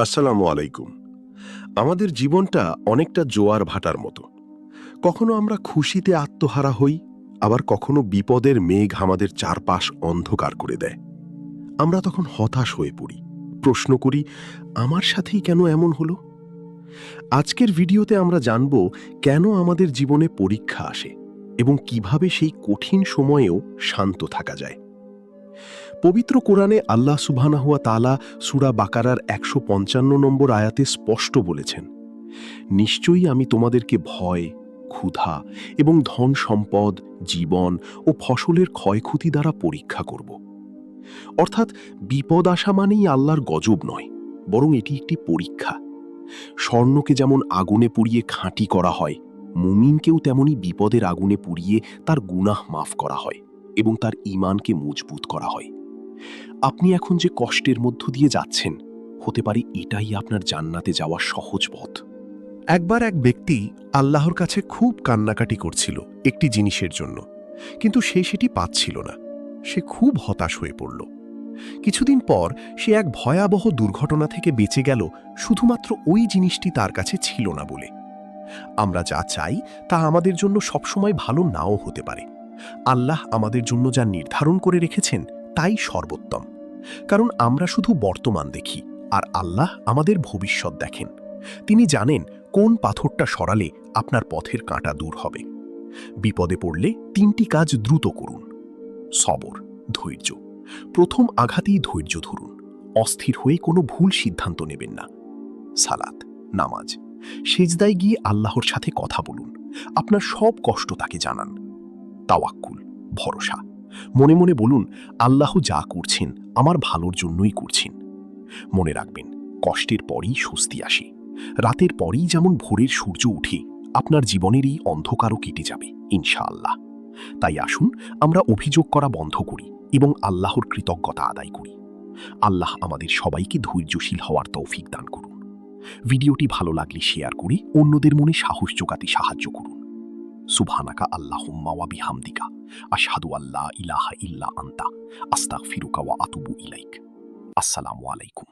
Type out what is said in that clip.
আসসালামু আলাইকুম। আমাদের জীবনটা অনেকটা জোয়ার ভাটার মতো। কখনো আমরা খুশিতে আত্মহারা হই, আবার কখনো বিপদের মেঘ আমাদের চারপাশ অন্ধকার করে দেয়। আমরা তখন হতাশ হয়ে পড়ি, প্রশ্ন করি, আমার সাথেই কেন এমন হলো? আজকের ভিডিওতে আমরা জানব কেন আমাদের জীবনে পরীক্ষা আসে এবং কিভাবে সেই কঠিন সময়েও শান্ত থাকা যায়। পবিত্র কোরআনে আল্লাহ সুবহানাহু ওয়া তাআলা সূরা বাকারার ১৫৫ নম্বর আয়াতে স্পষ্ট বলেছেন, নিশ্চয়ই আমি তোমাদেরকে ভয়, ক্ষুধা এবং ধন সম্পদ, জীবন ও ফসলের ক্ষয়ক্ষতি দ্বারা পরীক্ষা করব। অর্থাৎ বিপদ আসা মানেই আল্লাহর গজব নয়, বরং এটি একটি পরীক্ষা। স্বর্ণকে যেমন আগুনে পুড়িয়ে খাঁটি করা হয়, মুমিনকেও তেমনি বিপদের আগুনে পুড়িয়ে তার গুনাহ মাফ করা হয় এবং তার ঈমানকে মজবুত করা হয়। আপনি এখন যে কষ্টের মধ্য দিয়ে যাচ্ছেন, হতে পারে এটাই আপনার জান্নাতে যাওয়ার সহজ পথ। একবার এক ব্যক্তি আল্লাহর কাছে খুব কান্নাকাটি করছিল একটি জিনিসের জন্য, কিন্তু সে সেটি পাচ্ছিল না। সে খুব হতাশ হয়ে পড়ল। কিছুদিন পর সে এক ভয়াবহ দুর্ঘটনা থেকে বেঁচে গেল, শুধুমাত্র ওই জিনিসটি তার কাছে ছিল না বলে। আমরা যা চাই তা আমাদের জন্য সবসময় ভালো নাও হতে পারে। আল্লাহ আমাদের জন্য যা নির্ধারণ করে রেখেছেন তাই সর্বোত্তম। কারণ আমরা শুধু বর্তমান দেখি, আর আল্লাহ আমাদের ভবিষ্যৎ দেখেন। তিনি জানেন কোন পাথরটা সরালে আপনার পথের কাঁটা দূর হবে। বিপদে পড়লে ৩টি কাজ দ্রুত করুন। সবর, ধৈর্য। প্রথম আঘাতেই ধৈর্য ধরুন। অস্থির হয়ে কোনো ভুল সিদ্ধান্ত নেবেন না। সালাত, নামাজ। সেজদায় গিয়ে আল্লাহর সাথে কথা বলুন। আপনার সব কষ্ট তাকে জানান। তাওয়াক্কুল, ভরসা। মনে মনে বলুন, আল্লাহ যা করছেন আমার ভালোর জন্যই করছেন। মনে রাখবেন, কষ্টের পরই স্বস্তি আসে। রাতের পরেই যেমন ভোরের সূর্য উঠে, আপনার জীবনের এই অন্ধকারও কেটে যাবে ইনশাআল্লাহ। তাই আসুন আমরা অভিযোগ করা বন্ধ করি এবং আল্লাহর কৃতজ্ঞতা আদায় করি। আল্লাহ আমাদের সবাইকে ধৈর্যশীল হওয়ার তৌফিক দান করুন। ভিডিওটি ভালো লাগলে শেয়ার করে অন্যদের মনে সাহস জোগাতে সাহায্য করুন। সুবহানাকা আল্লাহুম্মা ওয়া বিহামদিকা আশহাদু আল্লা ইলাহা ইল্লা আনতা আস্তাগফিরুকা ওয়া আতুবু ইলাইক। আসসালামু আলাইকুম।